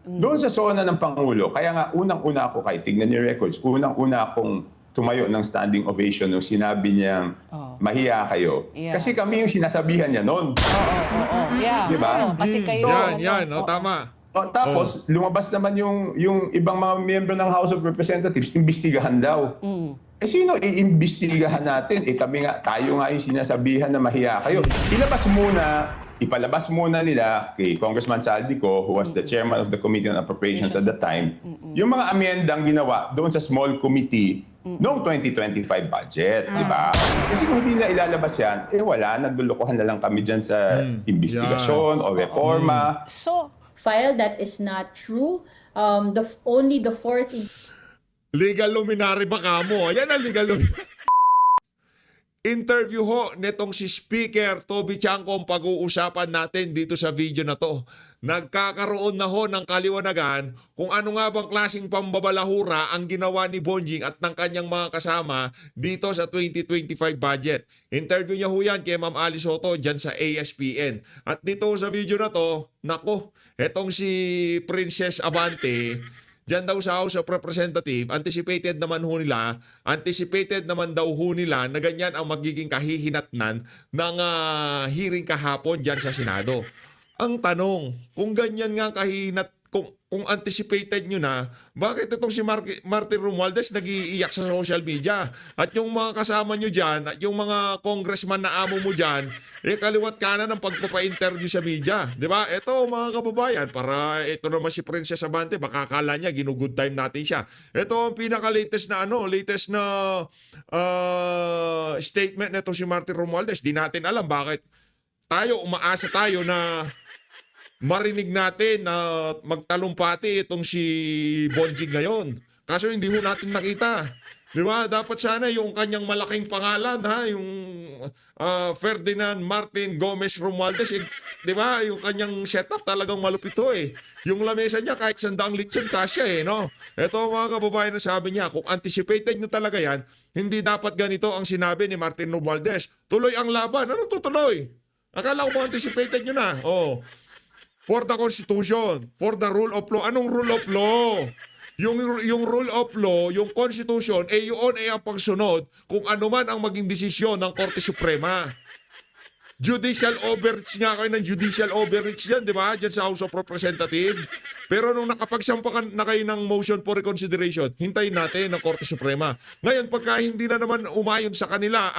Doon sa zona ng Pangulo, kaya nga unang-una ako, kahit tignan niyo records, unang-una akong tumayo ng standing ovation nung sinabi niyang mahiya kayo. Yeah. Kasi kami yung sinasabihan niya noon. Oo. Yeah. Di ba? Oo, kasi kayo... Yan, tama. Tapos, lumabas naman yung ibang mga miyembro ng House of Representatives, imbestigahan daw. Sino iimbestigahan natin? Kami nga, tayo nga yung sinasabihan na mahiya kayo. Ipalabas muna nila kay Congressman Saldico, who was the chairman of the Committee on Appropriations at the time, yung mga amendang ginawa doon sa small committee noong 2025 budget, di ba? Kasi kung hindi na ilalabas yan, wala, naglulukohan na lang kami dyan sa investigasyon o reforma. So, file that is not true. Only the fourth... Legal luminary ba kamo? Yan ang legal luminary. Interview ho netong si Speaker Toby Chanco ang pag-uusapan natin dito sa video na to. Nagkakaroon na ho ng kaliwanagan kung ano nga bang klaseng pambabalahura ang ginawa ni Bonjing at ng kanyang mga kasama dito sa 2025 budget. Interview niya ho yan kay Ma'am Ali Soto dyan sa ASPN. At dito sa video na to, nako, etong si Princess Abante, diyan daw sa House of Representatives, anticipated naman daw ho nila na ganyan ang magiging kahihinatnan ng hearing kahapon diyan sa Senado. Ang tanong, kung ganyan nga kung anticipated nyo na, bakit itong si Martin Romualdez nag-iiyak sa social media? At yung mga kasama nyo dyan, at yung mga congressman na amo mo dyan, kaliwat kanan ng pagpapa-interview sa media. Di ba? Ito mga kababayan, para ito naman si Princess Abante, baka akala niya, ginugood time natin siya. Ito ang pinaka-latest na statement nito si Martin Romualdez. Di natin alam bakit umaasa tayo na marinig natin na magtalumpati itong si Bonjing ngayon. Kaso hindi ho natin nakita. Di ba? Dapat sana yung kanyang malaking pangalan, yung Ferdinand Martin Gomez Romualdez, di ba? Yung kanyang setup talagang malupit to Yung lamesa niya kahit sandaang litson kasya no? Ito mga kababayan na sabi niya, kung anticipated nyo talaga yan, hindi dapat ganito ang sinabi ni Martin Romualdez. Tuloy ang laban. Anong tutuloy? Akala ko anticipated nyo na. For the Constitution, for the rule of law. Anong rule of law? Yung rule of law, yung Constitution, yun ang pagsunod kung ano man ang maging desisyon ng Korte Suprema. Judicial overreach nga kayo ng judicial overreach yan, di ba? Diyan sa House of Representatives. Pero nung nakapagsampakan na kayo ng motion for reconsideration, hintayin natin ng Korte Suprema. Ngayon, pagka hindi na naman umayon sa kanila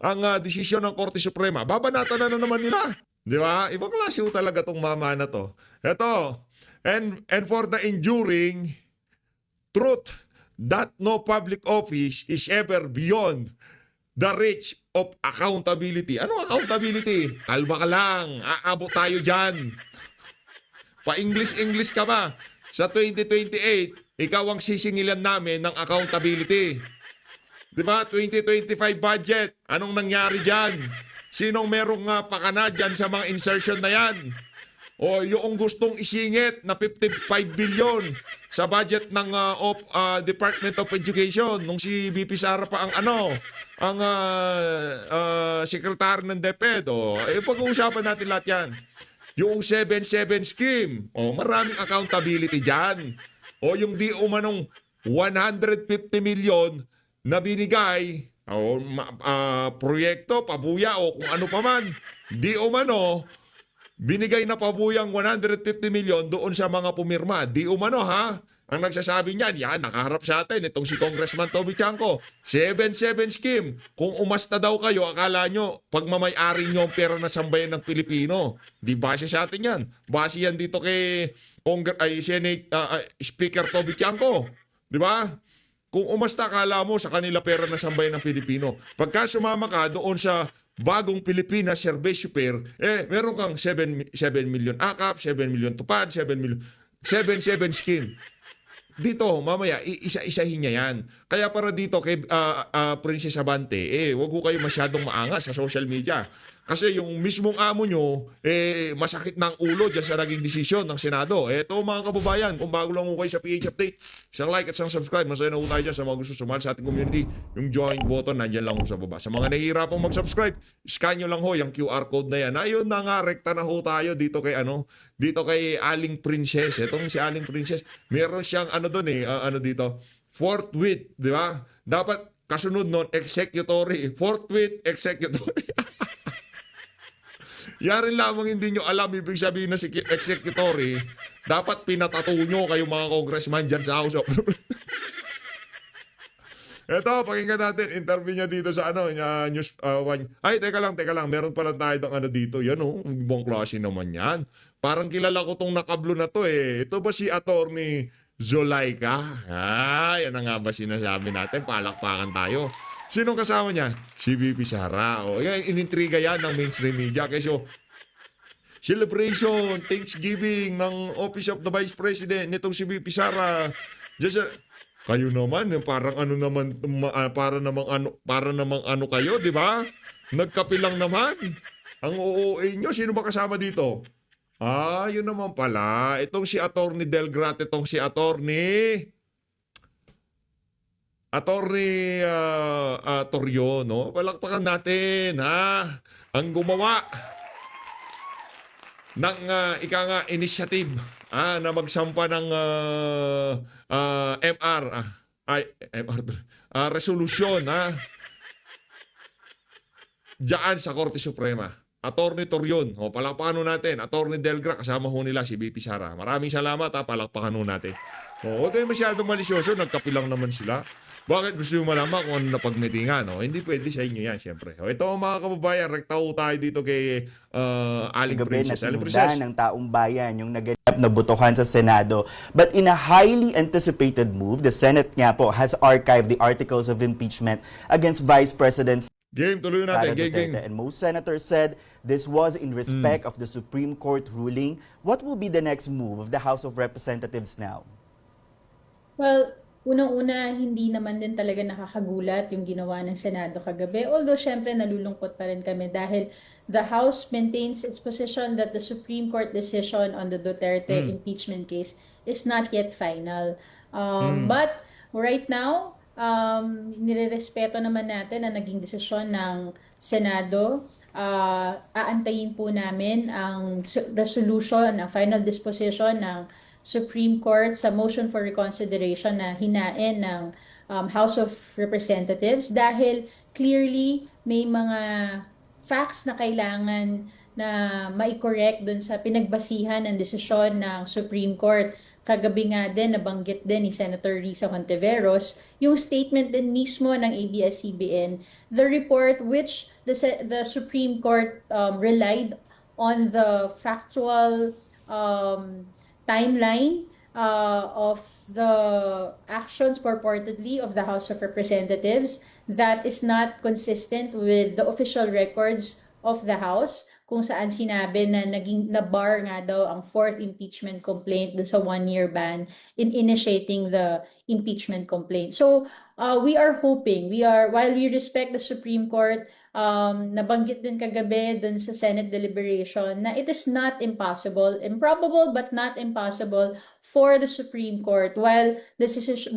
ang desisyon ng Korte Suprema, babanatan na naman nila. Di ba? Ibang klase talaga tong mama na to. Ito, and for the enduring truth that no public office is ever beyond the reach of accountability. Ano accountability? Kalma ka lang. Aabot tayo dyan. Pa-English ka ba? Sa 2028, ikaw ang sisingilan namin ng accountability. Di ba? 2025 budget. Anong nangyari dyan? Sinong merong pakana dyan sa mga insertion na yan? O yung gustong isingit na 55 billion sa budget ng Department of Education nung si BP Sara pa ang sekretary ng DepEd. Pag-uusapan natin lahat yan. Yung 7-7 scheme, maraming accountability dyan. O yung di umanong 150 million na binigay, proyekto, pabuya o kung ano pa man, di umano, binigay na pabuyang 150 million doon sa mga pumirma. Di umano ang nagsasabi niyan, nakaharap sa atin itong si Congressman Toby Chanco. 7-7 scheme. Kung umasta daw kayo, akala nyo, pagmamay-ari nyo ang pera na sambayan ng Pilipino. Di base sa atin yan. Base yan dito kay Speaker Toby Chanco. Di ba? Kung umasta, akala mo sa kanila pera na sambayan ng Pilipino. Pagka sumama ka doon sa bagong Pilipinas Service Fair, meron kang 7 million akap, 7 million tupad, 7 scheme. Dito, mamaya, isa-isahin niya yan. Kaya para dito kay Princess Abante, wag ko kayo masyadong maangas sa social media. Kasi yung mismong amo nyo, masakit ng ulo dyan sa naging desisyon ng Senado. Ito mga kababayan, kung bago lang ho kayo sa PH Update, isang like at isang subscribe. Masaya na ho tayo dyan sa mga gusto sumali sa ating community. Yung join button, nandyan lang ho sa baba. Sa mga nahihirapang mag-subscribe, scan nyo lang ho yung QR code na yan. Ayun na nga, rekta na ho tayo dito kay Aling Princess. Itong si Aling Princess, meron siyang dito, forthwith, di ba? Dapat kasunod nun, executory. Forthwith, executory. Yarin lamang hindi nyo alam, ibig sabihin na si executory, dapat pinatato nyo kayo mga congressman dyan sa House of Ito, pakinggan natin, interview niya dito sa News One. Ay, teka lang, meron pala tayo ng dito. Yan ibang klase naman yan. Parang kilala ko tong nakablo na to eh. Ito ba si Attorney Zulaika? Yan na nga ba sinasabi natin? Palakpakan tayo. Sinong kasama niya? Si VP Sara. Inintriga yan ng mainstream media. Kasi celebration, Thanksgiving ng Office of the Vice President nitong si VP Sara. Kayo naman, parang para namang ano kayo, di ba? Nagkapilang naman. Ang OOA nyo, sino ba kasama dito? Yun naman pala. Itong si Attorney Delgrate, itong si Attorney Torrio, no? Palakpakan natin, ha? Ang gumawa ng initiative na magsampa ng resolusyon diyan sa Korte Suprema. Attorney Torion, palakpakan natin. Attorney Delgra, kasama ho nila si VP Sara. Maraming salamat, palakpakan natin. Huwag kayo masyadong malisyoso, nagkapilang naman sila. Bakit gusto nyo malaman kung ano napagmitingan? Hindi pwede sa inyo yan, siyempre. Ito mga kababayan, rekta ho tayo dito kay Aling Princess. Aling Princess. Ng taong bayan yung naganap na botohan sa Senado. But in a highly anticipated move, the Senate nga po has archived the articles of impeachment against Vice President Game, tuloy natin. Sara Game. Duterte. And most senators said this was in respect of the Supreme Court ruling. What will be the next move of the House of Representatives now? Well, unang-una, hindi naman din talaga nakakagulat yung ginawa ng Senado kagabi. Although, syempre, nalulungkot pa rin kami dahil the House maintains its position that the Supreme Court decision on the Duterte impeachment case is not yet final. But right now, nirerespeto naman natin ang naging desisyon ng Senado. Aantayin po namin ang resolution, ang final disposition ng Supreme Court sa motion for reconsideration na hinain ng House of Representatives dahil clearly may mga facts na kailangan na mai-correct dun sa pinagbasihan ng desisyon ng Supreme Court. Kagabi nga din, nabanggit din ni Senator Risa Hontiveros, yung statement din mismo ng ABS-CBN, the report which the Supreme Court relied on the factual timeline of the actions purportedly of the House of Representatives that is not consistent with the official records of the House, kung saan sinabi na na-bar nga daw ang fourth impeachment complaint dun sa one-year ban in initiating the impeachment complaint. So we are hoping, while we respect the Supreme Court, nabanggit din kagabi dun sa Senate deliberation na it is not impossible, improbable but not impossible for the Supreme Court, while the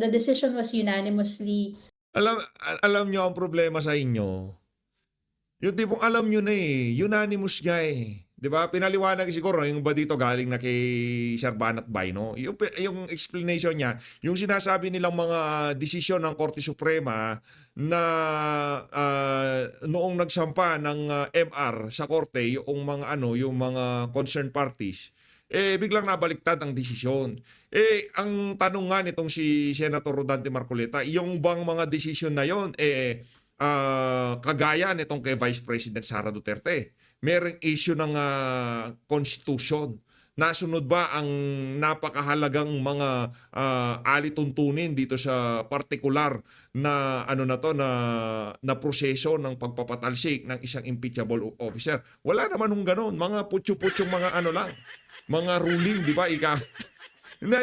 decision was unanimously. Alam nyo ang problema sa inyo. Yung tipong alam nyo na unanimous nga Di ba? Pinaliwanag siguro yung ba dito galing na kay Sir Banat Bay, no? Yung explanation niya, yung sinasabi nilang mga desisyon ng Korte Suprema na noong nagsampa ng MR sa Korte, yung mga concerned parties, biglang nabaliktad ang desisyon. Ang tanong nga nitong si Senator Rodante Marcoleta, yung bang mga desisyon na yon kagaya nitong kay Vice President Sara Duterte, merong issue ng constitution. Nasunod ba ang napakahalagang mga alituntunin dito sa partikular na na proseso ng pagpapatalsik ng isang impeachable officer? Wala naman ng ganoon, mga putyo-putyong mga ruling, di ba? I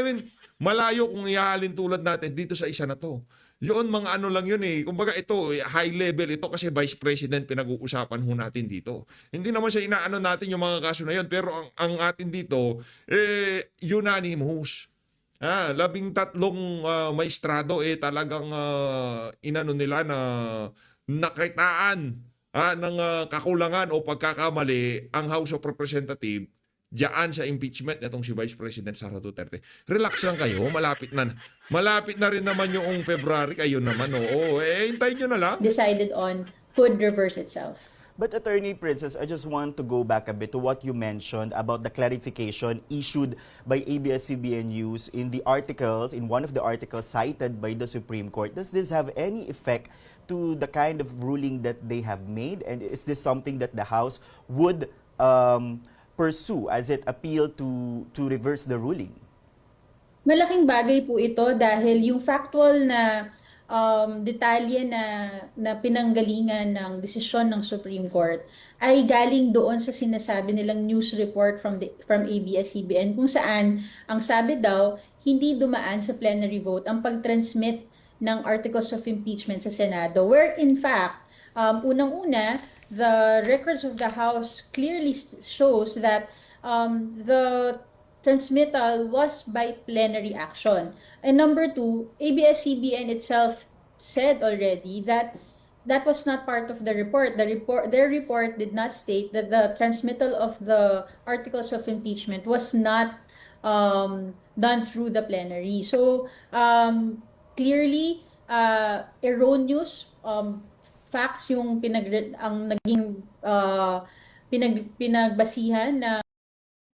mean, malayo kung ihahalin tulad natin dito sa isa na to. Yun, mga ano lang yun eh. Kumbaga ito, high level ito kasi Vice President pinag-uusapan ho natin dito. Hindi naman siya inaano natin yung mga kaso na yun. Pero ang atin dito, unanimous. 13 maestrado talagang inano nila na nakitaan ng kakulangan o pagkakamali ang House of Representatives diyan sa impeachment nitong si Vice President Sara Duterte. Relax lang kayo, malapit na. Malapit na rin naman yung February, kayo naman. Oo, hintayin nyo na lang. Decided on could reverse itself. But Attorney Princess, I just want to go back a bit to what you mentioned about the clarification issued by ABS-CBN News in one of the articles cited by the Supreme Court. Does this have any effect to the kind of ruling that they have made? And is this something that the House would pursue as it appealed to reverse the ruling? Malaking bagay po ito dahil yung factual na detalye na pinanggalingan ng desisyon ng Supreme Court ay galing doon sa sinasabi nilang news report from ABS-CBN kung saan ang sabi daw hindi dumaan sa plenary vote ang pag-transmit ng articles of impeachment sa Senado, where in fact unang-una the records of the House clearly shows that the transmittal was by plenary action. And number two, ABS-CBN itself said already that that was not part of the report. Their report did not state that the transmittal of the articles of impeachment was not done through the plenary. So clearly erroneous facts yung naging pinagbasihan na.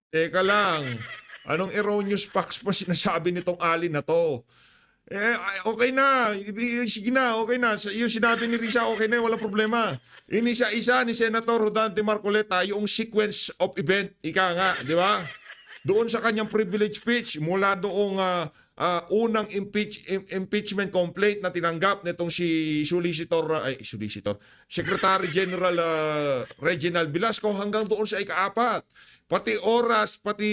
Teka lang. Anong erroneous facts pa sinasabi nitong alin na to? Okay na. Sige na, okay na. Yung sinabi ni Risa, okay na, walang problema. Inisa-isa ni Senator Rodante Marcoleta yung sequence of event. Ika nga, di ba? Doon sa kanyang privilege speech, mula doong unang impeachment complaint na tinanggap nitong si Secretary General Reginald Velasco hanggang doon sa ika-4. Pati oras, pati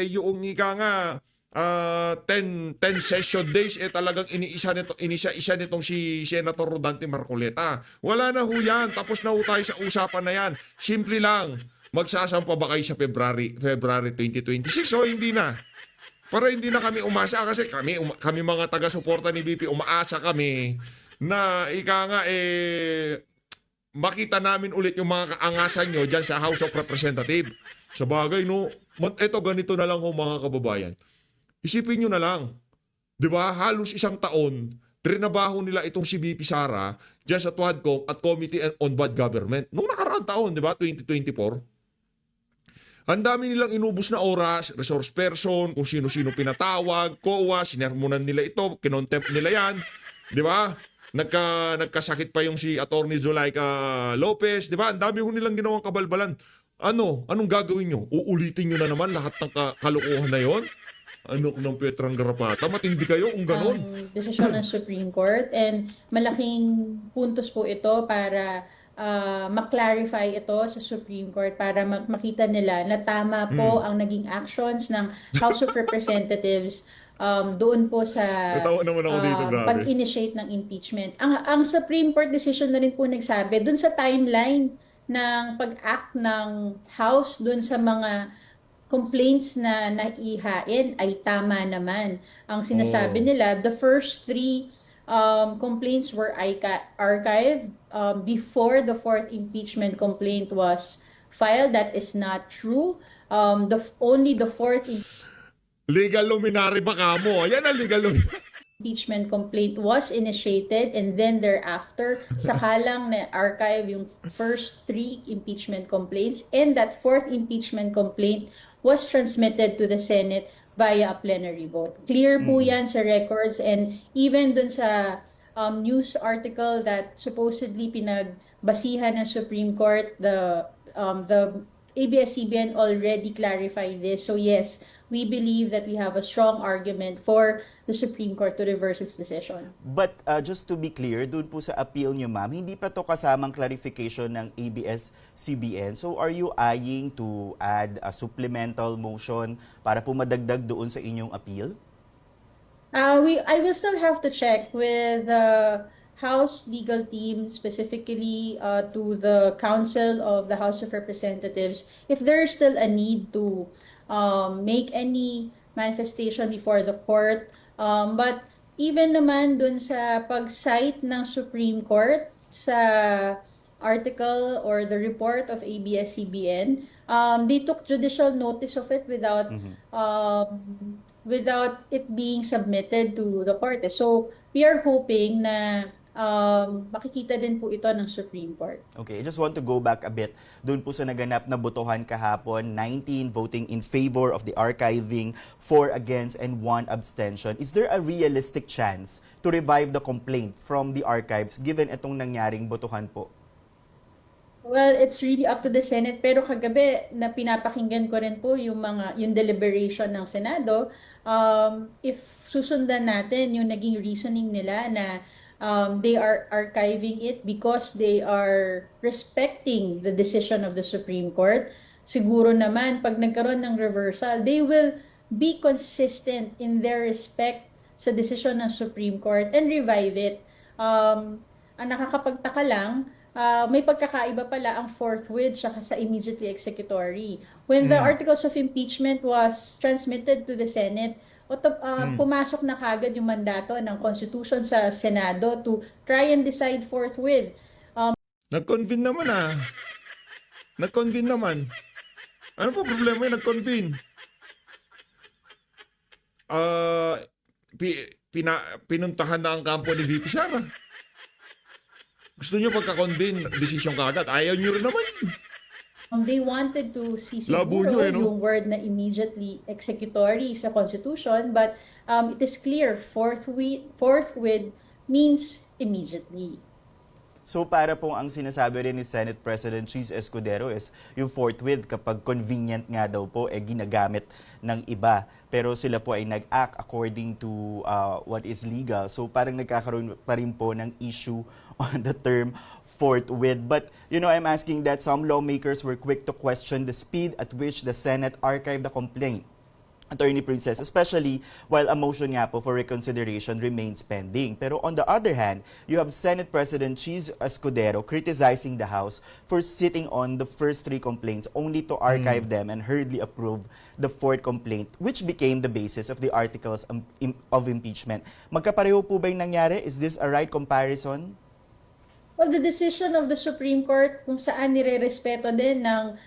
yung ika nga 10 session days talagang inisa-isa nitong si Senator Rodante Marcoleta. Wala na ho yan. Tapos na ho tayo sa usapan na yan. Simple lang. Magsasampa ba kayo sa February 2026 o hindi na? Para hindi na kami umasa kasi kami mga taga-suporta ni BP umaasa kami na ika nga makita namin ulit yung mga kaangasan nyo dyan sa House of Representatives. Sa bagay, no? Ito, ganito na lang ho mga kababayan. Isipin nyo na lang. Di ba? Halos isang taon, trinabaho nila itong si BP Sara dyan sa TWADCOM at Committee on Bad Government. Nung nakaraang taon, di ba? 2024. Ang dami nilang inubos na oras, resource person, kung sino-sino pinatawag, COA, sinermonan nila ito, kinontempt nila yan. Di ba? Nagkasakit pa yung si Attorney Zulaika Lopez. Di ba? Ang dami ho nilang ginawang kabalbalan. Anong gagawin nyo? Uulitin nyo na naman lahat ng kalokohan na yon? Ng Petrang Garapata? Matindi kayo kung ganon. Ang desisyon ng Supreme Court and malaking puntos po ito para ma-clarify ito sa Supreme Court para makita nila na tama po ang naging actions ng House of Representatives doon po sa Natawa naman ako dito, grabe. pag-initiate ng impeachment. Ang Supreme Court decision na rin po nagsabi doon sa timeline ng pag-act ng House doon sa mga complaints na naihain ay tama naman. Ang sinasabi nila, the first 3 complaints were archived before the 4th impeachment complaint was filed. That is not true. Only the 4th Legal luminary ba kamo? Yan ang legal luminary. impeachment complaint was initiated and then thereafter sakalang na-archive yung first 3 impeachment complaints and that 4th impeachment complaint was transmitted to the Senate via a plenary vote. Clear po yan sa records and even dun sa news article that supposedly pinagbasihan ng Supreme Court, the ABS-CBN already clarified this. So yes, we believe that we have a strong argument for the Supreme Court to reverse its decision. But just to be clear, doon po sa appeal nyo, ma'am, hindi pa to kasamang clarification ng ABS-CBN. So are you eyeing to add a supplemental motion para po madagdag doon sa inyong appeal? I will still have to check with the House legal team, specifically to the Council of the House of Representatives, if there is still a need to make any manifestation before the court. But even naman dun sa pag-cite ng Supreme Court sa article or the report of ABS-CBN, they took judicial notice of it without it being submitted to the court. So we are hoping na makikita din po ito ng Supreme Court. Okay, I just want to go back a bit. Doon po sa naganap na botohan kahapon, 19 voting in favor of the archiving, 4 against, and 1 abstention. Is there a realistic chance to revive the complaint from the archives given itong nangyaring botohan po? Well, it's really up to the Senate, pero kagabi na pinapakinggan ko rin po yung deliberation ng Senado. If susundan natin yung naging reasoning nila na they are archiving it because they are respecting the decision of the Supreme Court, siguro naman pag nagkaroon ng reversal, they will be consistent in their respect sa decision ng Supreme Court and revive it. Ang nakakapagtaka lang, may pagkakaiba pala ang forthwith saka sa immediately executory. When the articles of impeachment was transmitted to the Senate, pumasok na kagad yung mandato ng Constitution sa Senado to try and decide forthwith. Nag-convene naman Nag-convene naman. Ano po problema yung nag-convene? Pinuntahan na ang kampo ni VP Sara. Gusto nyo pagka-convene, desisyon kagad. Ayaw nyo rin naman yun. They wanted to see Labo siguro nyo, no? yung word na immediately executory sa Constitution, but it is clear forthwith means immediately. So para pong ang sinasabi rin ni Senate President Cheese Escudero is yung forthwith kapag convenient nga daw po ginagamit ng iba. Pero sila po ay nag-act according to what is legal. So parang nagkakaroon pa rin po ng issue on the term forthwith. But I'm asking that some lawmakers were quick to question the speed at which the Senate archived the complaint. Attorney Princess, especially while a motion nga po for reconsideration remains pending. Pero on the other hand, you have Senate President Cheese Escudero criticizing the House for sitting on the first 3 complaints only to archive them and hurriedly approve the 4th complaint, which became the basis of the articles of impeachment. Magkapareho po ba yung nangyari? Is this a right comparison? Well, the decision of the Supreme Court kung saan nire-respeto din ng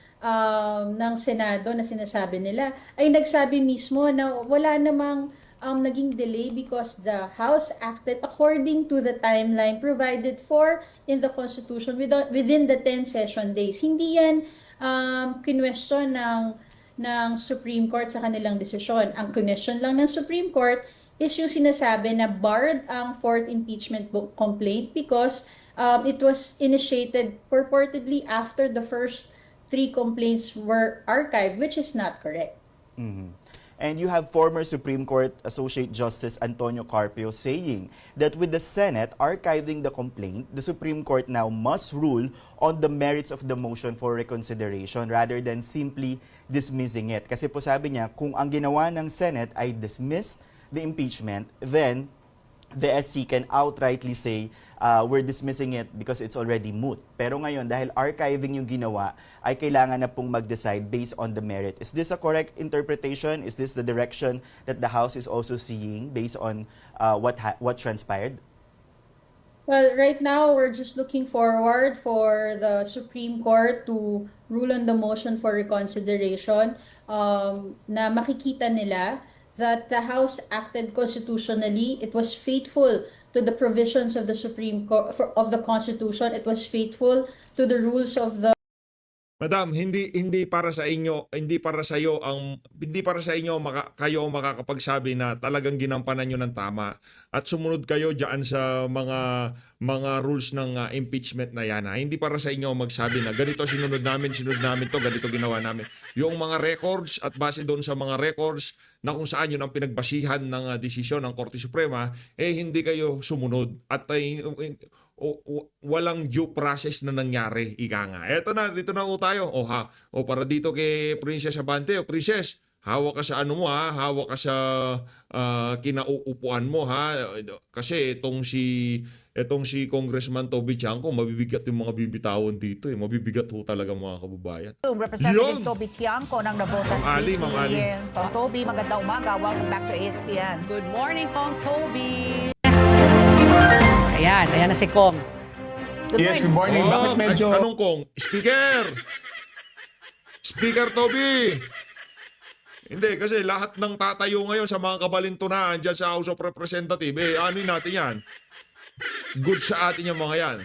Senado na sinasabi nila ay nagsabi mismo na wala namang naging delay because the House acted according to the timeline provided for in the Constitution within the 10 session days. Hindi yan kinwestiyon ng Supreme Court sa kanilang desisyon. Ang kinwestiyon lang ng Supreme Court is yung sinasabi na barred ang 4th impeachment complaint because it was initiated purportedly after the first 3 complaints were archived, which is not correct. Mm-hmm. And you have former Supreme Court Associate Justice Antonio Carpio saying that with the Senate archiving the complaint, the Supreme Court now must rule on the merits of the motion for reconsideration rather than simply dismissing it. Kasi po sabi niya, kung ang ginawa ng Senate ay dismiss the impeachment, then the SC can outrightly say, we're dismissing it because it's already moot. Pero ngayon, dahil archiving yung ginawa, ay kailangan na pong mag-decide based on the merit. Is this a correct interpretation? Is this the direction that the House is also seeing based on what transpired? Well, right now, we're just looking forward for the Supreme Court to rule on the motion for reconsideration na makikita nila that the House acted constitutionally. It was faithful to the provisions of the Supreme Court of the Constitution. It was faithful to the rules of the Madam, hindi para sa inyo, hindi para sa iyo kayo ang makakapagsabi na talagang ginampanan niyo ng tama at sumunod kayo diyan sa mga rules ng impeachment na yan. Hindi para sa inyo magsabi na ganito sinunod namin to, ganito ginawa namin. Yung mga records at base doon sa mga records na kung saan yun ang pinagbasihan ng desisyon ng Korte Suprema, hindi kayo sumunod at walang due process na nangyari, ika nga. Dito na tayo. Para dito kay Princess Abante. Princess, hawak ka sa ano mo ha, hawak ka sa kinauupuan mo ha. Kasi itong si Congressman Toby Chanco, mabibigat yung mga bibitawan dito eh. Mabibigat ho talaga mga kababayan. Representative Yun! Toby Tiangco ng Navotas Ma'am Ali, City. Ma'am Ali. Kong Toby, magandang umaga. Welcome back to ASPN. Good morning, Kong Toby. Ayan na si Kong. Yes, good morning. Bakit medyo... Anong kong? Speaker! Speaker Toby! Hindi, kasi lahat ng tatayo ngayon sa mga kabalintunaan dyan sa House of Representatives, ano natin yan? Good sa atin yung mga yan.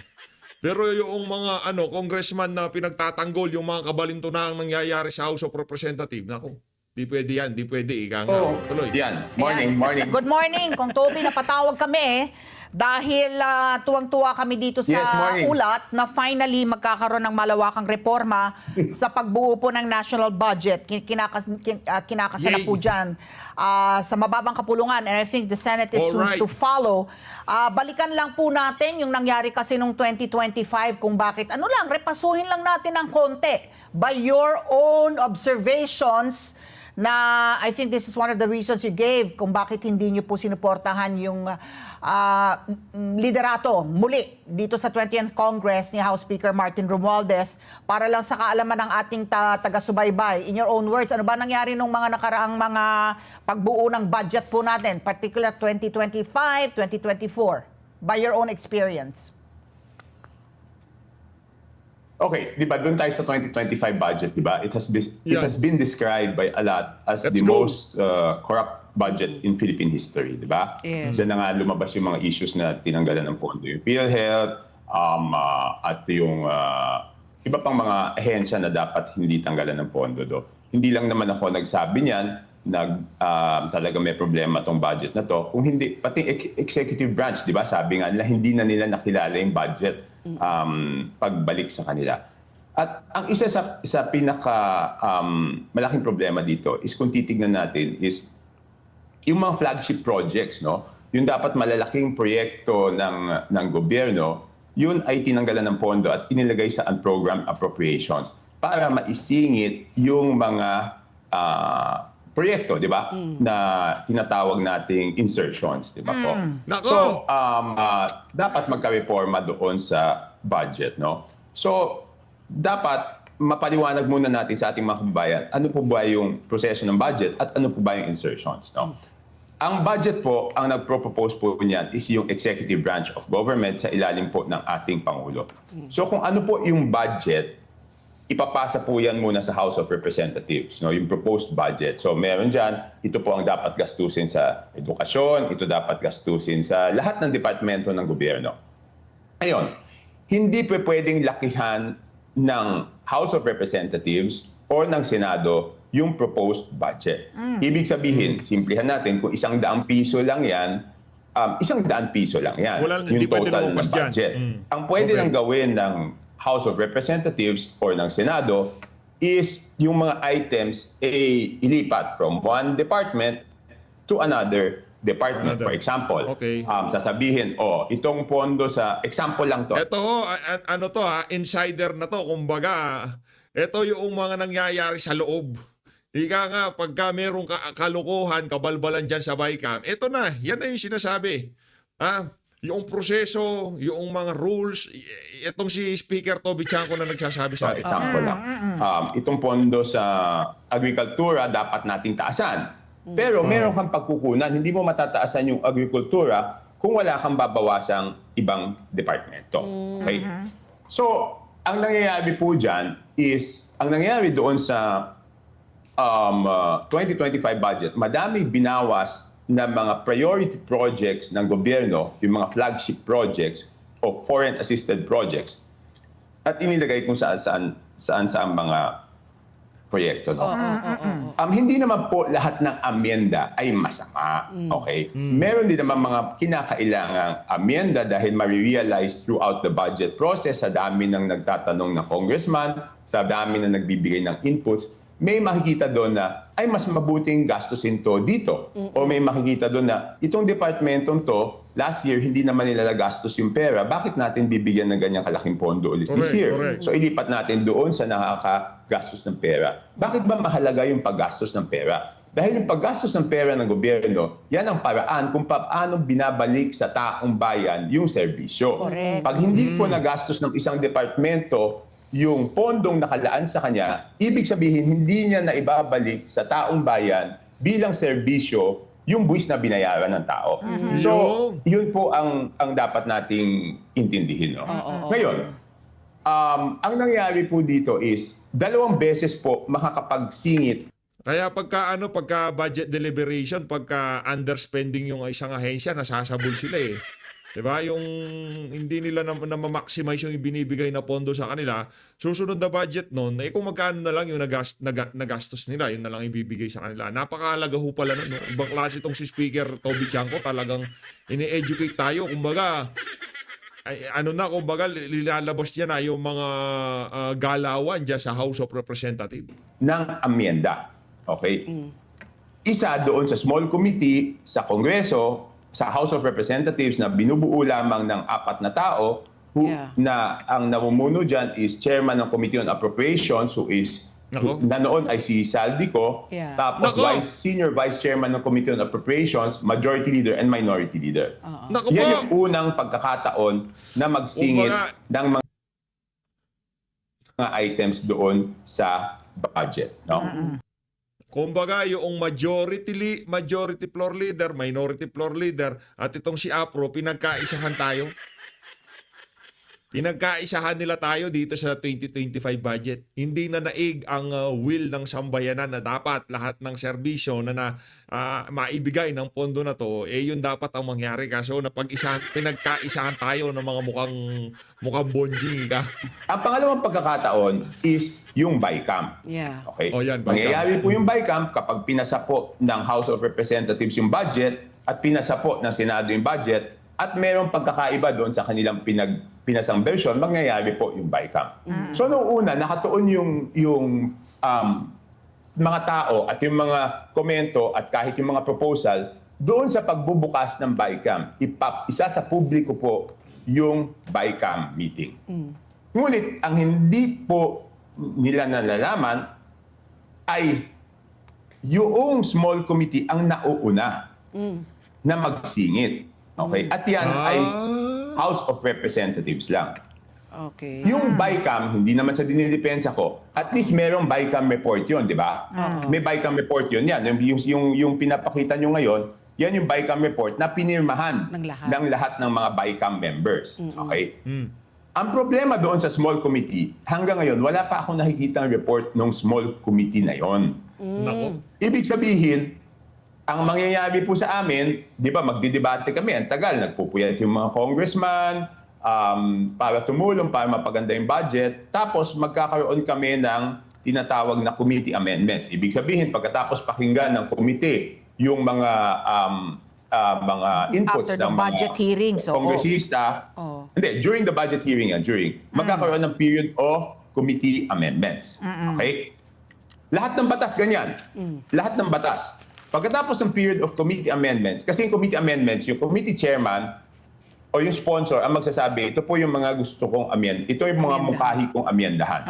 Pero yung mga congressman na pinagtatanggol yung mga kabalintunaan nangyayari sa House of Representatives, naku, di pwede yan, di pwede. Ika nga, tuloy. Yan. Morning, morning. Good morning, Kong Toby. Napatawag kami dahil tuwang-tuwa kami dito sa Yes, morning. ulat na finally magkakaroon ng malawakang reforma sa pagbuo po ng national budget. Kinakasala Yay. po dyan sa mababang kapulungan, and I think the Senate is soon Alright. to follow. Balikan lang po natin yung nangyari kasi nung 2025 kung bakit. Repasuhin lang natin ng konti. By your own observations, na I think this is one of the reasons you gave kung bakit hindi nyo po sinuportahan yung liderato muli dito sa 20th Congress ni House Speaker Martin Romualdez, para lang sa kaalaman ng ating taga-subaybay. In your own words, ano ba nangyari nung mga nakaraang mga pagbuo ng budget po natin, particular 2025, 2024, by your own experience? Okay, di ba doon tayo sa 2025 budget, di ba? It has Yeah. been described by a lot as Let's the go. most corrupt budget in Philippine history, di ba? Yes. Diyan na nga lumabas yung mga issues na tinanggalan ng pondo, yung PhilHealth, at yung iba pang mga ahensya na dapat hindi tanggalan ng pondo do. Hindi lang naman ako nagsabi niyan, talaga may problema tong budget na to. Kung hindi, pati executive branch, di ba? Sabi nga nila, hindi na nila nakilala yung budget pagbalik sa kanila. At ang isa sa pinaka malaking problema dito is kung titignan natin is yung mga flagship projects, no? Yung dapat malalaking proyekto ng gobyerno, yun ay tinanggalan ng pondo at inilagay sa unprogrammed appropriations para maisingit yung mga proyekto, di ba? Na tinatawag nating insertions, di ba po? Nako! So, dapat magka-reforma doon sa budget, no? So, dapat mapaliwanag muna natin sa ating mga kababayan, ano po ba yung proseso ng budget at ano po ba yung insertions, no? Ang budget po, ang nagpro-propose po niyan is yung executive branch of government sa ilalim po ng ating Pangulo. So, kung ano po yung budget, ipapasa po yan muna sa House of Representatives, no, yung proposed budget. So meron dyan, ito po ang dapat gastusin sa edukasyon, ito dapat gastusin sa lahat ng departamento ng gobyerno. Ngayon, hindi po pwedeng lakihan ng House of Representatives or ng Senado yung proposed budget. Ibig sabihin, simplihan natin, kung 100 piso lang yan, 100 piso lang yan, Hindi yung pwede total ng lumabas dyan. budget. Ang pwede Okay. lang gawin ng House of Representatives or ng Senado is yung mga items ilipat from one department to another department. Another. For example, Okay. sasabihin, itong pondo sa, example lang to. Ito ho, ano to ha, insider na to, kumbaga, ito yung mga nangyayari sa loob. Ika nga, pagka merong kalukuhan, kabalbalan dyan sa BICAM, ito na, yan na yung sinasabi. Yung proseso, yung mga rules, itong si Speaker Toby Chanco na nagsasabi sa atin. Example lang. Itong pondo sa agrikultura dapat nating taasan. Pero meron kang pagkukunan, hindi mo matataasan yung agrikultura kung wala kang babawasang ibang departamento. Okay? So, ang nangyayari po dyan is, ang nangyayari doon sa 2025 budget, madaming binawas na mga priority projects ng gobyerno, yung mga flagship projects o foreign assisted projects, at inilagay kung saan mga proyekto. No? Hindi naman po lahat ng amyenda ay masama. Okay? Meron din naman mga kinakailangang amyenda dahil ma-realize throughout the budget process sa dami ng nagtatanong na congressman, sa dami na nagbibigay ng inputs. may makikita doon na ay mas mabuting gastusin to dito. O may makikita doon na itong departmentong to, last year hindi naman nila nagastos yung pera. Bakit natin bibigyan ng ganyang kalaking pondo ulit this Correct, year? correct. So ilipat natin doon sa nakakagastos ng pera. Bakit ba mahalaga yung paggastos ng pera? Dahil yung paggastos ng pera ng gobyerno, yan ang paraan kung paano binabalik sa taong bayan yung serbisyo. Correct. Pag hindi po nagastos ng isang departamento yung pondong nakalaan sa kanya, ibig sabihin hindi niya na ibabalik sa taong bayan bilang serbisyo yung buwis na binayaran ng tao. So, yun po ang dapat nating intindihin. No? Ngayon, ang nangyari po dito is 2 beses po makakapagsingit. Kaya pagka budget deliberation, pagka underspending yung isang ahensya, nasasabol sila eh. 'Di ba? Yung hindi nila na ma-maximize yung ibinibigay na pondo sa kanila, susunod na budget noon, kung magkano na lang yung nagastos nila, yun na lang ibibigay sa kanila. Napakahalaga ho pala nun. No? Ibang klase itong si Speaker Toby Chanco, talagang ini-educate tayo. Kumbaga, kumbaga lilalabas niya na yung mga galawan dyan sa House of Representatives. Ng amyenda. Okay? Isa doon sa small committee, sa Kongreso, sa House of Representatives na binubuo lamang ng 4 na tao na ang namumuno dyan is Chairman ng Committee on Appropriations na noon ay si Saldico, Yeah. tapos Nako! Senior Vice Chairman ng Committee on Appropriations, Majority Leader and Minority Leader. Naku Yan po! yung unang pagkakataon na magsingit Kumbaga- ng mga items doon sa budget. No? Kumbaga, yung majority floor leader, minority floor leader, at itong si Apro, pinagkaisahan tayo. Pinagkaisahan nila tayo dito sa 2025 budget. Hindi na naig ang will ng sambayanan na dapat lahat ng serbisyo na maibigay ng pondo na to, yun dapat ang mangyari. Kaso pinagkaisahan tayo ng mga mukhang bonjing. Ang pangalawang pagkakataon is yung BICAM. Yeah. Okay? O yan, BICAM. Mangyayari po yung BICAM kapag pinasa po ng House of Representatives yung budget at pinasa po ng Senado yung budget at mayroong pagkakaiba doon sa kanilang pinasang version, mangyayari po yung BICAM. So noong una, nakatuon yung mga tao at yung mga komento at kahit yung mga proposal doon sa pagbubukas ng BICAM. Isa sa publiko po yung BICAM meeting. Ngunit ang hindi po nila nalalaman ay yung small committee ang nauuna na magsingit. Okay? At yan ay House of Representatives lang. Okay. Yung BICAM, hindi naman sa dinidepensa ko, at least merong BICAM report yun, di ba? May BICAM report yun. Yan. Yung pinapakita nyo ngayon, yan yung BICAM report na pinirmahan Ng lahat. ng mga BICAM members. Okay? Ang problema doon sa small committee, hanggang ngayon, wala pa akong nakikita report ng small committee na yon. Naku. Ibig sabihin, ang mangyayari po sa amin, di ba, magdidebate kami, ang tagal, nagpupuyat yung mga congressman para tumulong, para mapaganda yung budget, tapos magkakaroon kami ng tinatawag na committee amendments. Ibig sabihin, pagkatapos pakinggan ng committee yung mga inputs After ng the mga budget hearings, oo. kongresista, hindi, during the budget hearing magkakaroon ng period of committee amendments. Okay? Lahat ng batas ganyan. Lahat ng batas. Pagkatapos ng period of committee amendments, kasi yung committee amendments, yung committee chairman o yung sponsor ang magsasabi, ito po yung mga gusto kong amend. Ito yung mga mukhahi kong amyendahan.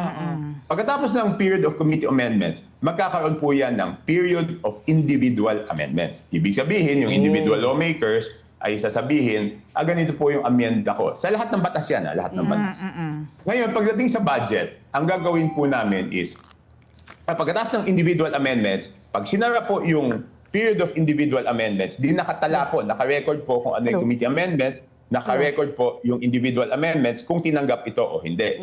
Pagkatapos ng period of committee amendments, magkakaroon po yan ng period of individual amendments. Ibig sabihin, yung individual lawmakers ay sasabihin, ganito po yung amyenda ko. Sa lahat ng batas yan, lahat ng batas. Ngayon, pagdating sa budget, ang gagawin po namin is, pagkatapos ng individual amendments, pag sinara po yung period of individual amendments, di nakatala po, naka-record po kung ano yung committee amendments, naka-record po yung individual amendments kung tinanggap ito o hindi.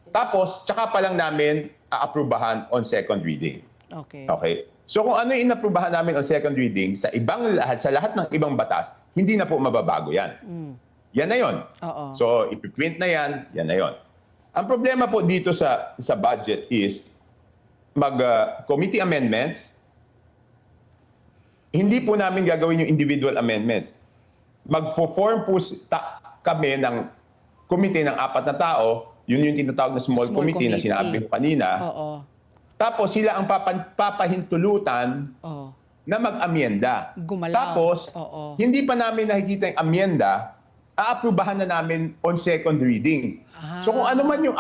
Tapos, tsaka pa lang namin aaprubahan on second reading. Okay. Okay? So kung ano yung inaprubahan namin on second reading, sa lahat ng ibang batas, hindi na po mababago yan. Yan na yon. Oo. So ipiprint na yan na yon. Ang problema po dito sa budget is, committee amendments, hindi po namin gagawin yung individual amendments. Magpo-form po kami ng committee ng 4 na tao, yun yung tinatawag na small committee na sinabi ko kanina. Oo. Tapos sila ang papahintulutan Oh. na mag-amyenda. Gumalaw. Tapos, Oo. hindi pa namin nakikita yung amyenda, aaprubahan na namin on second reading. So kung ano man yung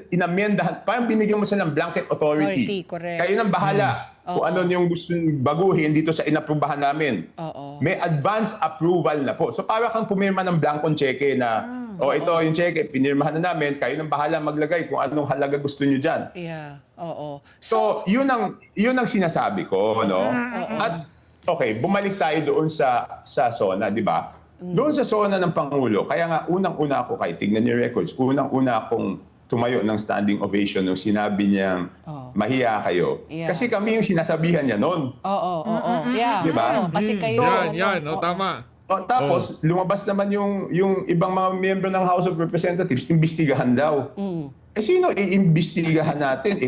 inamyendahan, parang binigyan mo sila ng blanket authority. Authority, correct. Kayo nang bahala kung ano yung gusto nyo baguhin dito sa inaprubahan namin. Oo. May advance approval na po. So para kang pumirma ng blankong cheque na, ito yung cheque, pinirmahan na namin, kayo nang bahala maglagay kung anong halaga gusto nyo dyan. Yeah. Oo. So, yun ang sinasabi ko, no? At okay, bumalik tayo doon sa SONA, di ba? Doon sa SONA ng Pangulo, kaya nga unang-una ako, kahit tignan niyo records, unang-una akong tumayo ng standing ovation nung sinabi niyang mahiya kayo. Yeah. Kasi kami yung sinasabihan niya noon. Oo. Yeah. Di ba? Kasi kayo. Yan, no, tama. Tapos, lumabas naman yung ibang mga miyembro ng House of Representatives, imbestigahan daw. Sino iimbestigahan natin?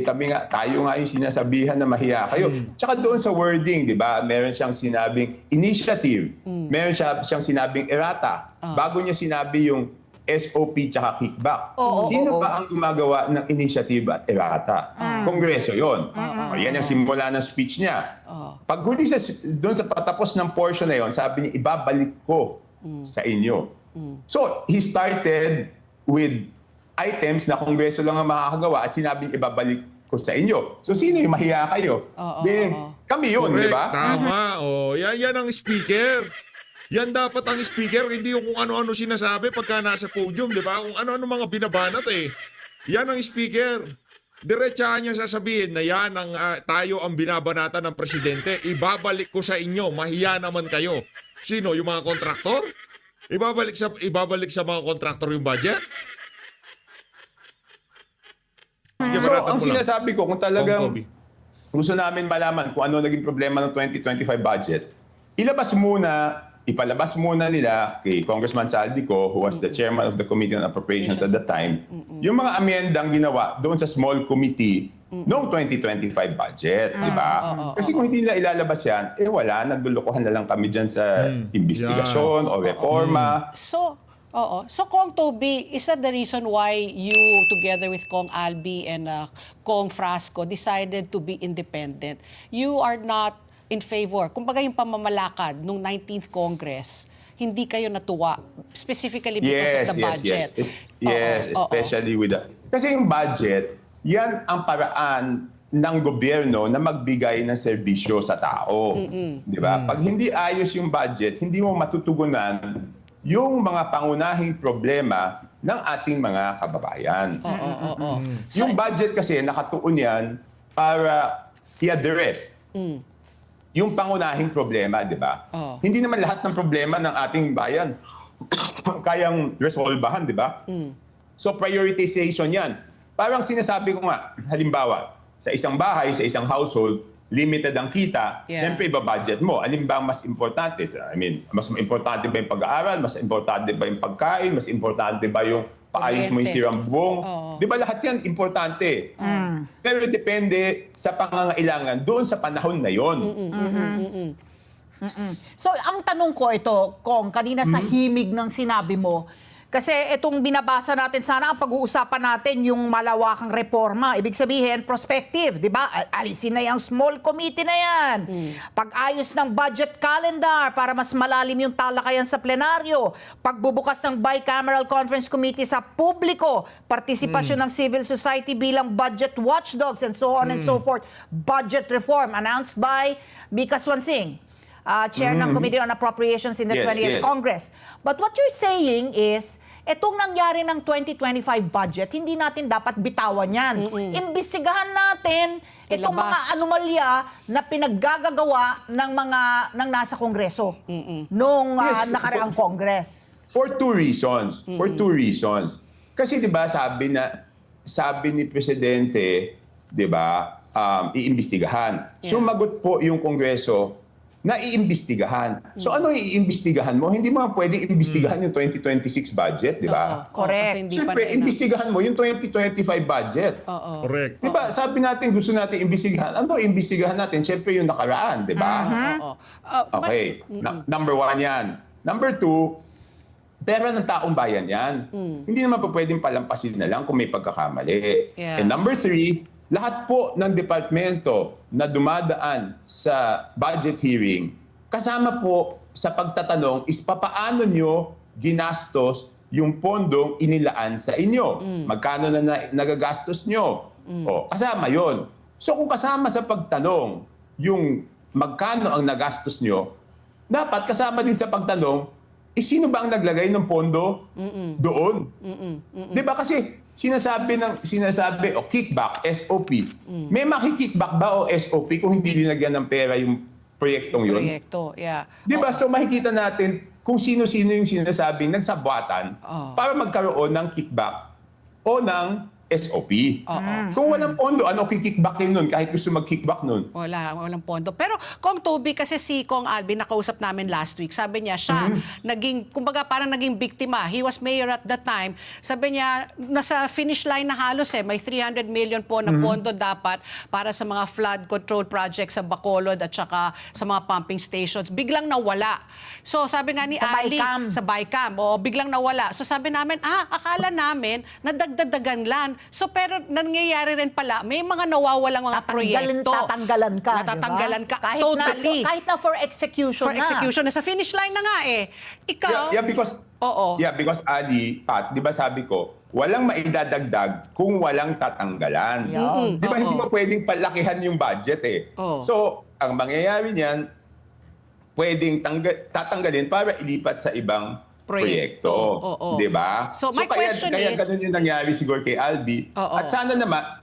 Tayo nga yung sinasabihan na mahiya kayo. Tsaka doon sa wording, di ba, meron siyang sinabing initiative. Meron siyang sinabing errata. Bago niya sinabi yung SOP tsaka kickback. Sino ba ang gumagawa ng initiative at errata? Kongreso yon. Yan ang simula ng speech niya. Pag huli doon sa patapos ng portion na yon, sabi niya, ibabalik ko sa inyo. So, he started with items na Kongreso lang ang makakagawa at sinabing ibabalik ko sa inyo. So, sino yung mahiya kayo? Kami yun, di Correct, ba? tama. Yan ang speaker. Yan dapat ang speaker, hindi yung kung ano-ano sinasabi pagka nasa podium, di ba? Kung ano-ano mga binabanat eh. Yan ang speaker. Diretsahan niya sasabihin na yan ang tayo ang binabanatan ng presidente. Ibabalik ko sa inyo, mahiya naman kayo. Sino? Yung mga kontraktor? Ibabalik sa mga kontraktor yung budget? Sige, So, baratan ang mo lang. sinasabi ko, kung talagang Kong Toby. gusto namin malaman kung ano naging problema ng 2025 budget, ipalabas muna nila kay Congressman Saldico, who was the chairman of the Committee on Appropriations at the time, yung mga amyendang ginawa doon sa small committee noong 2025 budget, di ba? Kasi kung hindi nila ilalabas yan, wala, naglulukuhan na lang kami dyan sa investigasyon o reforma. So Kong Toby, is that the reason why you, together with Kong Albi and Kong Frasco, decided to be independent? You are not in favor. Kumbaga yung pamamalakad nung 19th Congress, hindi kayo natuwa, specifically because of the budget. Yes, especially with the... Kasi yung budget, yan ang paraan ng gobyerno na magbigay ng serbisyo sa tao. Di ba? Pag hindi ayos yung budget, hindi mo matutugunan yung mga pangunahing problema ng ating mga kababayan. Yung budget kasi nakatuon yan para i-address yung pangunahing problema, di ba? Hindi naman lahat ng problema ng ating bayan kayang resolbahan, di ba? So prioritization yan. Parang sinasabi ko nga, halimbawa, sa isang bahay, sa isang household, limited ang kita, siyempre iba-budget mo. Alin ba ang mas importante? Mas importante ba yung pag-aaral? Mas importante ba yung pagkain? Mas importante ba yung paayos mo yung sirang bubong? Di ba lahat yan importante? Pero depende sa pangangailangan doon sa panahon na yon. So, ang tanong ko ito, Kong, kanina sa himig ng sinabi mo, kasi itong binabasa natin, sana ang pag-uusapan natin yung malawakang reforma. Ibig sabihin, prospective, di ba? Alisin na yung small committee na yan. Pag-ayos ng budget calendar para mas malalim yung talakayan sa plenaryo. Pagbubukas ng bicameral conference committee sa publiko. Partisipasyon ng civil society bilang budget watchdogs and so on and so forth. Budget reform announced by Mika Swansing, chair ng Committee on Appropriations in the 20th Congress. But what you're saying is, etong nangyari ng 2025 budget, hindi natin dapat bitawan yan. Imbestigahan natin itong mga anomalya na pinaggagawa ng nasa Kongreso nung nakaraang Congress. For two reasons. Kasi 'di ba sabi ni Presidente, 'di ba, iimbestigahan. Sumagot po yung Kongreso na iimbestigahan. So ano iimbestigahan mo? Hindi mo pwedeng iimbestigahan yung 2026 budget, di ba? Correct. Siyempre, iimbestigahan mo yung 2025 budget. Correct. Di ba? Sabi natin, gusto natin iimbestigahan. Ano iimbestigahan natin? Siyempre yung nakaraan, di ba? Okay. Number one yan. Number two, pera ng taong bayan yan. Hindi naman po pwedeng palampasin na lang kung may pagkakamali. And number three, lahat po ng departamento na dumadaan sa budget hearing, kasama po sa pagtatanong is papaano nyo ginastos yung pondong inilaan sa inyo. Magkano na nagagastos nyo? O, kasama yon. So kung kasama sa pagtanong yung magkano ang nagastos nyo, dapat kasama din sa pagtanong, sino ba ang naglagay ng pondo doon? Di ba kasi sinasabi, kickback, SOP. May makikickback ba o SOP kung hindi linagyan ng pera yung proyektong yun? Proyekto, yeah. Di ba? So makikita natin kung sino-sino yung sinasabing nagsabwatan para magkaroon ng kickback o ng SOP. Kung walang pondo, ano kikickbackin nun kahit gusto mag-kickback nun? Walang pondo. Pero Kong Toby, kasi si Kong Alvin, nakausap namin last week, sabi niya siya, kumbaga parang naging biktima. He was mayor at that time. Sabi niya, nasa finish line na halos may 300 million po na pondo dapat para sa mga flood control projects sa Bacolod at saka sa mga pumping stations. Biglang nawala. So sabi nga ni Sa Ali, Baicam. sa Baicam, biglang nawala. So sabi namin, akala namin nadagdagan lang. So pero nangyayari rin pala, may mga nawawalang mga proyekto. Tatanggalan ka, Natatanggalan diba? ka. Totally. Kahit na for execution For execution. Nasa finish line na nga eh. Ikaw, Because Ali, Pat, di ba sabi ko, walang maidadagdag kung walang tatanggalan. Di ba hindi mo pwedeng palakihan yung budget eh. So, ang mangyayari niyan, pwedeng tatanggalin para ilipat sa ibang proyekto. Di ba? So, my question kaya is- ganun yung nangyari siguro kay Albi. At sana naman,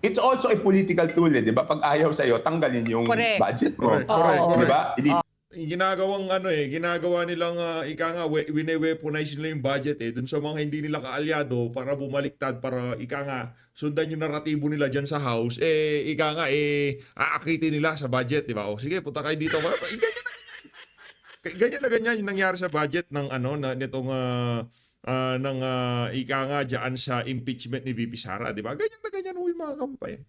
it's also a political tool eh, di ba? Pag ayaw sa'yo, tanggalin yung Correct. budget mo. Correct. Di ba? Ginagawa nilang wine-weaponize nila yung budget dun sa mga hindi nila kaalyado para bumaliktad, para sundan yung naratibo nila dyan sa house, aakitin nila sa budget, di ba? O sige, punta kayo dito. Ganyan na ganyan yung nangyari sa budget ng nitong diyan sa impeachment ni VP Sara, di ba? Ganyan na ganyan yung mga kampay.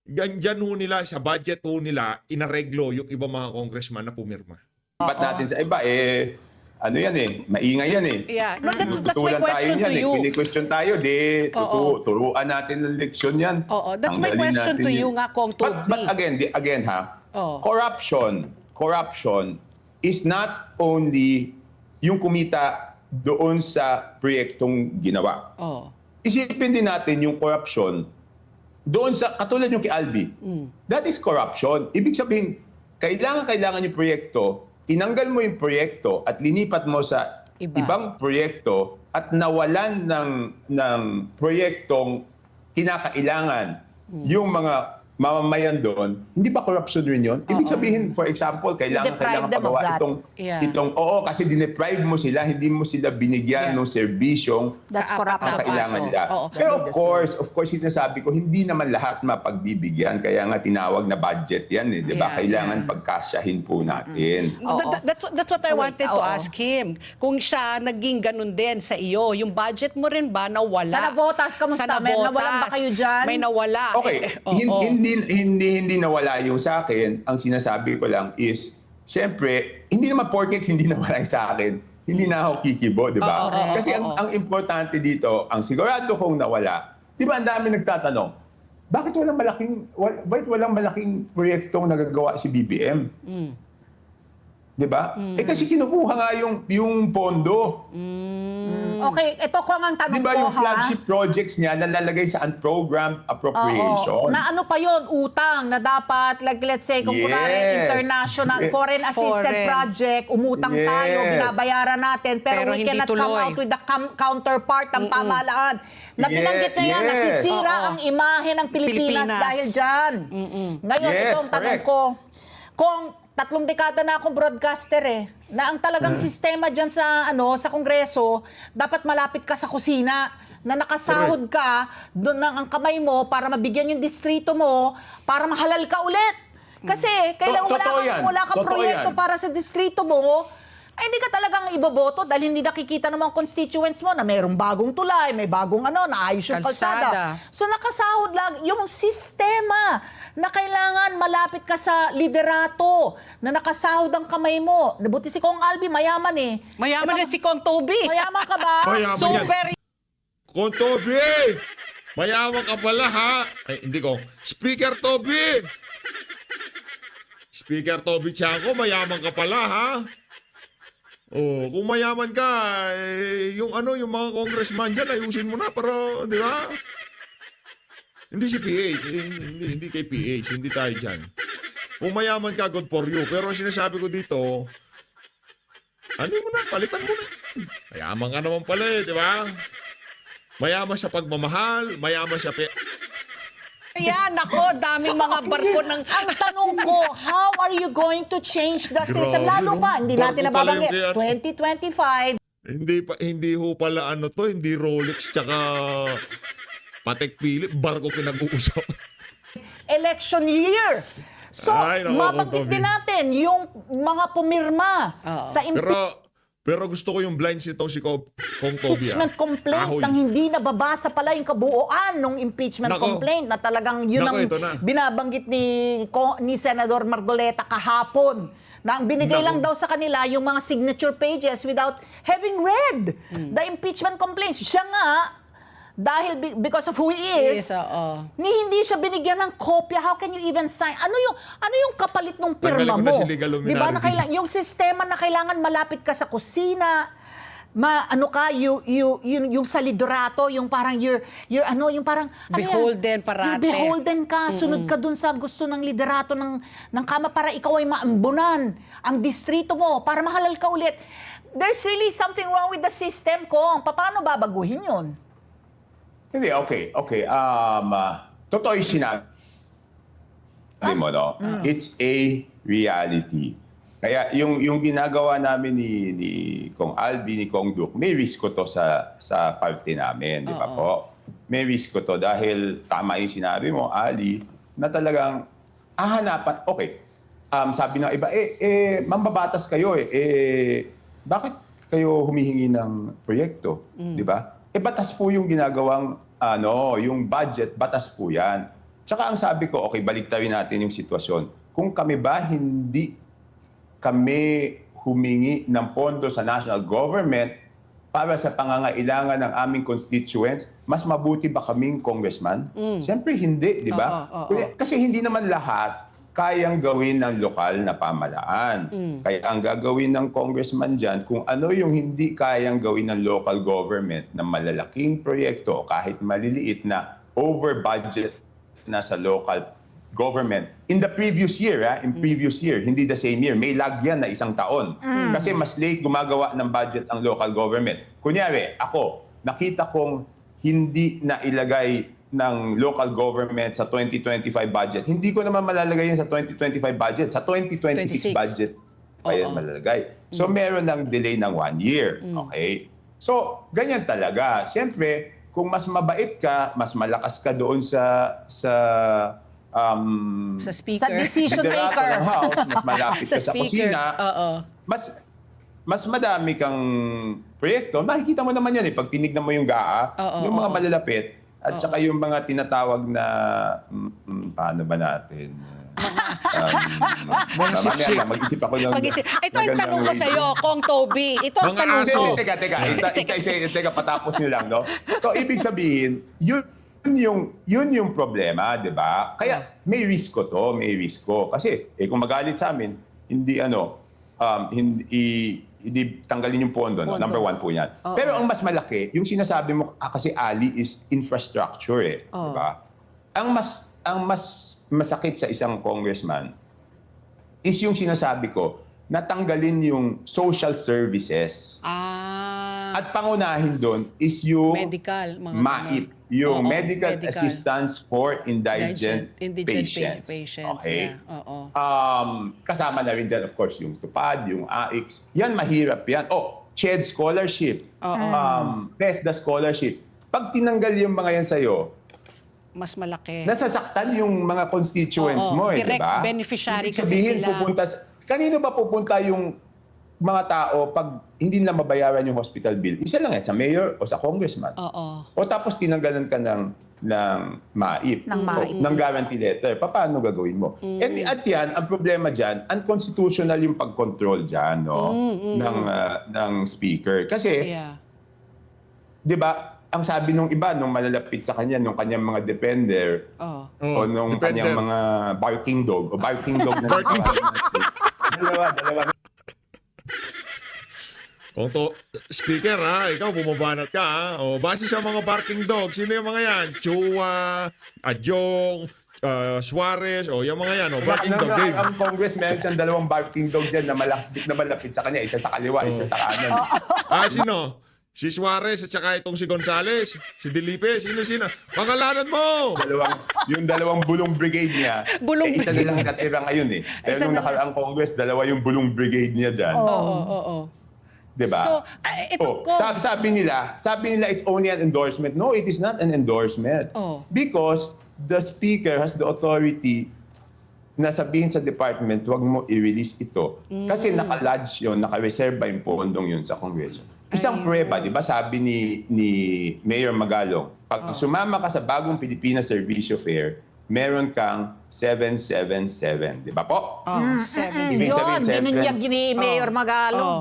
Ganyan ho nila, sa budget ho nila, inareglo yung iba mga congressman na pumirma. Ba't natin sa iba, maingay yan eh. Yeah. No, that's my Tutulan question tayo to you. Kini-question tayo, turuan natin ng leksyon yan. That's my Tanggalin question natin to yun. you nga, Kong Toby. But again ha, corruption is not only yung kumita doon sa proyektong ginawa. Isipin din natin yung corruption doon sa, katulad yung kay Albi. That is corruption. Ibig sabihin, kailangan yung proyekto, tinanggal mo yung proyekto at linipat mo sa ibang proyekto at nawalan ng proyektong kinakailangan yung mga mamamayan doon, hindi ba corruption rin yun? Ibig sabihin, for example, kailangan Deprive them of pagawa that. kasi dineprive mo sila, hindi mo sila binigyan ng serbisyong That's corrupt. na kailangan nila. Pero of course, sinasabi ko, hindi naman lahat mapagbibigyan. Kaya nga tinawag na budget yan, di ba? Kailangan pagkasyahin po natin. That's what I wanted to ask him. Kung siya naging ganun din sa iyo, yung budget mo rin ba nawala? Sa Navotas, kamusta? May nawalan ba kayo dyan? May nawala. Okay, hindi nawala yung sa akin. Ang sinasabi ko lang is, syempre, hindi naman porket hindi nawala yung sa akin, hindi na ako kikibo, di ba? Kasi ang importante dito, ang sigurado kong nawala, di ba ang dami nagtatanong, bakit walang malaking proyektong nagagawa si BBM? Di ba? Kasi kinukuha nga yung pondo. Okay, ito ko ang tanong Di ba ko, yung flagship projects niya nalalagay sa unprogrammed appropriations? Na ano pa yon, utang na dapat, like let's say, kung kunwari international, foreign assisted project, umutang tayo, binabayaran natin, pero we hindi cannot come tuloy. out with the counterpart ng pamahalaan. Na binanggit na yan, nasisira ang imahe ng Pilipinas dahil dyan. Ngayon, ito ang tanong ko. Kung 3 dekada na akong broadcaster na ang talagang sistema dyan sa Kongreso, dapat malapit ka sa kusina, na nakasahod ka, doon ang kamay mo para mabigyan yung distrito mo, para mahalal ka ulit. Kasi kailangan wala kang proyekto para sa distrito mo, ay hindi ka talagang iboboto dahil hindi nakikita ng mga constituents mo na mayroong bagong tulay, may bagong naayos yung kalsada. So nakasahod lang yung sistema na kailangan malapit ka sa liderato, na nakasahod ang kamay mo. Nabuti si Kong Albi, mayaman Mayaman rin si Kong Toby. Mayaman ka ba? Mayaman yan. Super. Kong Toby! Mayaman ka pala, ha? Ay, hindi ko. Speaker Toby! Speaker Toby Chanco, mayaman ka pala, ha? Oh, kung mayaman ka, yung mga congressman dyan, ayusin mo na para, di ba? Hindi si PH, hindi kay PH, hindi tayo dyan. Kung mayaman ka, good for you. Pero sinasabi ko dito, mo na, palitan mo na. Mayaman ka naman pala di ba? Mayaman sa pagmamahal, mayaman sa Ayan, nako, daming mga barko ng... Ang tanong ko, how are you going to change the system? Grabe, Lalo no? pa, hindi natin Barko pala nababanggit. yung 2025, Hindi pala hindi Rolex tsaka Patek Philippe, barko pinag-uusap. election year. So, Ay, nako, mabanggit Toby. din natin yung mga pumirma Oo. sa Pero gusto ko yung blinds nitong si Kong Toby. impeachment complaint Ahoy. nang hindi nababasa pala yung kabuuan ng impeachment Nako. complaint na talagang yun Nako, ang ito na. binabanggit ni Senador Margoleta kahapon na ang binigay Nako. lang daw sa kanila yung mga signature pages without having read the impeachment complaints. Siya nga, dahil because of who he is, Yes, oo. hindi siya binigyan ng kopya. How can you even sign? Ano yung kapalit ng pirma Tanggalin ko mo? na si legal luminary Di ba? dito. Yung sistema na kailangan malapit ka sa kusina, yung sa liderato, yung parang yung parang Beholden parate. You're beholden ka, sunod ka dun sa gusto ng liderato ng kama para ikaw ay maambunan ang distrito mo para mahalal ka ulit. There's really something wrong with the system, Kong. Paano babaguhin yun? Hindi, okay. Totoo yung sinabi mo, no? It's a reality. Kaya yung ginagawa namin ni Kong Albi, ni Kong Duke, may risk ko to sa parte namin, di ba po? May risk ko to dahil tama yung sinabi mo, Ali, na talagang hahanapan, okay. Sabi ng iba, mambabatas kayo bakit kayo humihingi ng proyekto, di ba? Batas po yung ginagawang, yung budget, batas po yan. Tsaka ang sabi ko, okay, baliktarin natin yung sitwasyon. Kung kami ba hindi kami humingi ng pondo sa national government para sa pangangailangan ng aming constituents, mas mabuti ba kaming congressman? Siyempre hindi, di ba? Kasi hindi naman lahat kayang gawin ng lokal na pamalaan. Kaya ang gagawin ng congressman dyan, kung ano yung hindi kayang gawin ng local government na malalaking proyekto o kahit maliliit na over budget na sa local government. In the previous year, hindi the same year, may lag yan na 1 taon. Kasi mas late gumagawa ng budget ang local government. Kunyari, ako, nakita kong hindi na ilagay ng local government sa 2025 budget. Hindi ko naman malalagay yan sa 2025 budget. Sa 2026 budget pa yan malalagay. So, meron ng delay ng 1 year. Okay? So, ganyan talaga. Siyempre, kung mas mabait ka, mas malakas ka doon sa speaker. Sa decision liderato maker. ng House, mas malapit ka sa speaker. kusina, Oo. mas madami kang proyekto. Makikita mo naman yan pag tinignan mo yung GAA, yung mga malalapit, at saka yung mga tinatawag na, paano ba natin? Mga sipsip. Mag-isip ako ng... Ito ang magandang tanong ko way. sa iyo, Kong Toby. Ito ang Mga tanong aso. ko. Teka, patapos nyo lang, no? So, ibig sabihin, yun yung problema, di ba? Kaya may risk ko to, may risk ko. Kasi, kung magalit sa amin, hindi tanggalin yung pondo. No? Number 1 po yan. Pero ang mas malaki, yung sinasabi mo kasi Ali is infrastructure di ba? Ang mas masakit sa isang congressman is yung sinasabi ko, natanggalin yung social services. At pangunahin doon is yung Medical, mga MAIP, yung medical assistance for indigent patients. Okay? Yeah. Oo. Kasama na rin dyan, of course, yung TUPAD, yung AIX. Yan, mahirap yan. CHED scholarship. TESDA scholarship. Pag tinanggal yung mga yan sa'yo, Mas malaki. nasasaktan yung mga constituents Oo, mo, di direct ba? beneficiary Ibig kasi sabihin, sila. kanino ba pupunta yung mga tao pag hindi nila mabayaran yung hospital bill? Isa lang yan, sa mayor o sa congressman. Oo. O tapos tinanggalan ka ng MAIP, Ng MAIP. ng guarantee letter. Paano gagawin mo? At yan, ang problema dyan, unconstitutional yung pag-control dyan ng speaker. Kasi, Yeah. di ba, ang sabi nung iba, nung malalapit sa kanya, nung kanyang mga defender, Oh. o nung Defender. kanyang mga barking dog, o barking dog na Barking dog. dalawa. Kung to, speaker ha, ikaw bumabanat ka ha. O, base sa mga barking dog, sino yung mga yan? Chua, Adyong, Suarez, o yung mga yan, o barking dog game. Ang Congress, meron siyang dalawang barking dog dyan na malapit sa kanya. Isa sa kaliwa, isa sa kanan. Sino? Si Suarez at saka itong si Gonzales, si Delipe, sino? Pangalanan mo! Yung dalawang bulong brigade niya, Bulong isa na lang natira ngayon eh. Pero Isa nung na nakaraang Congress, dalawa yung bulong brigade niya dyan. Oo. Diba? So, ito ko. Sabi nila it's only an endorsement. No, it is not an endorsement. Oh. Because the Speaker has the authority na sabihin sa department, huwag mo i-release ito. Kasi naka-lodge yun, naka-reserve yung pondong yun sa Kongreso. Isang prueba, di ba sabi ni Mayor Magalong, pag sumama ka sa bagong Pilipinas Servicio Fair, meron kang 777, di ba po? Ibig sabihin, Yun, binunyag ni Mayor Oh. Magalong.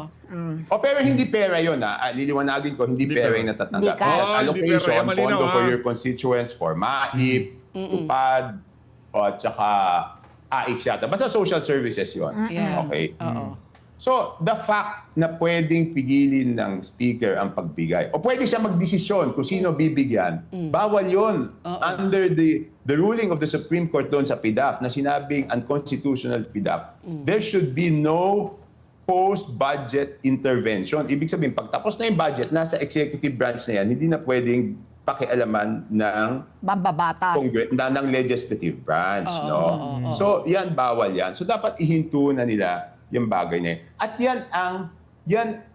Pero hindi pera yun liliwanagin ko, hindi pera yung natatanggap. Hindi ka. It's an Hindi pera, allocation, malinaw, pondo for ha? your constituents, for MAIP, UPAD, o at saka AIC yata. Basta social services yun. Yeah. Okay. Oo. So, the fact na pwedeng pigilin ng speaker ang pagbigay, o pwede siya magdesisyon kung sino bibigyan, bawal yun. Under the ruling of the Supreme Court doon sa PDAF na sinabing unconstitutional PDAF, there should be no post-budget intervention. Ibig sabihin, pag tapos na yung budget, nasa executive branch na yan, hindi na pwedeng pakialaman ng Mambabatas. ng legislative branch, no? So, yan bawal yan. So, dapat ihinto na nila yung bagay na yan. At yan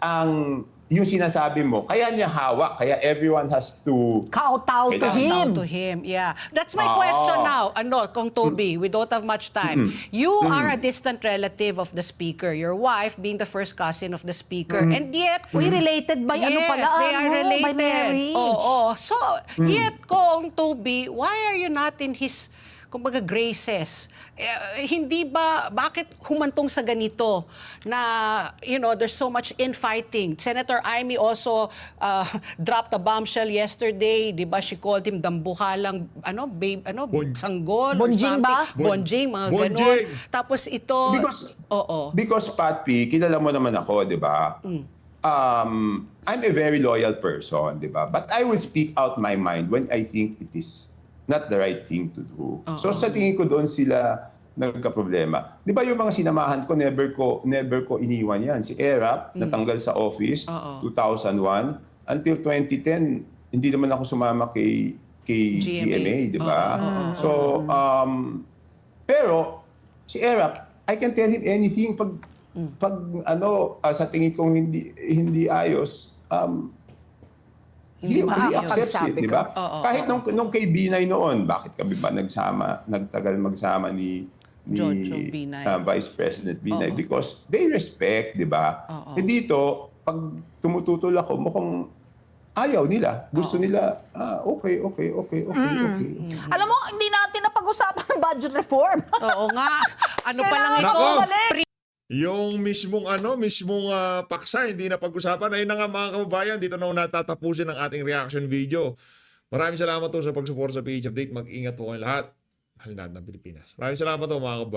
ang yung sinasabi mo, kaya niya hawak, kaya everyone has to Kowtow to Kailangan him. Down to him. Yeah. That's my question now. Kong Toby, we don't have much time. You are a distant relative of the speaker. Your wife being the first cousin of the speaker. And yet, We related by ano pala? yes, they are ano, by related. marriage. Oo. So, yet, Kong Toby, why are you not in his kumbaga graces? Hindi ba, bakit humantong sa ganito na, there's so much infighting? Senator Amy also dropped a bombshell yesterday, di ba? She called him dambuhalang, sanggol or Bonjing something. ba? Bonjing, mga Bonjing. ganon. Tapos ito, Because Pat P, kilala mo naman ako, di ba? I'm a very loyal person, di ba? But I will speak out my mind when I think it is not the right thing to do. So sa tingin ko doon sila nagka-problema. Di ba yung mga sinamahan ko, never ko iniwan yan. Si Erap, natanggal sa office, 2001. Until 2010, hindi naman ako sumama kay GMA, di ba? So, pero si Erap, I can tell him anything pag sa tingin kong hindi ayos, he accepts it, makakapagsabi di ba? ka. Kahit nung kay Binay noon, bakit kami ba nagtagal magsama ni Jojo Binay. Vice President Binay? Because they respect, di ba? Eh dito, pag tumututol ako, mukhang ayaw nila. Gusto nila, okay. Alam mo, hindi natin napag-usapan ng budget reform. oo nga, ano pa lang Kailangan ito? bumalik. Yung mismong paksa, hindi na pag-usapan. Ayun na nga mga kababayan, dito na natatapusin ang ating reaction video. Maraming salamat po sa pag-support sa PH Update. Mag-ingat po kayo lahat. Mahal natin ang Pilipinas. Maraming salamat po mga kababayan.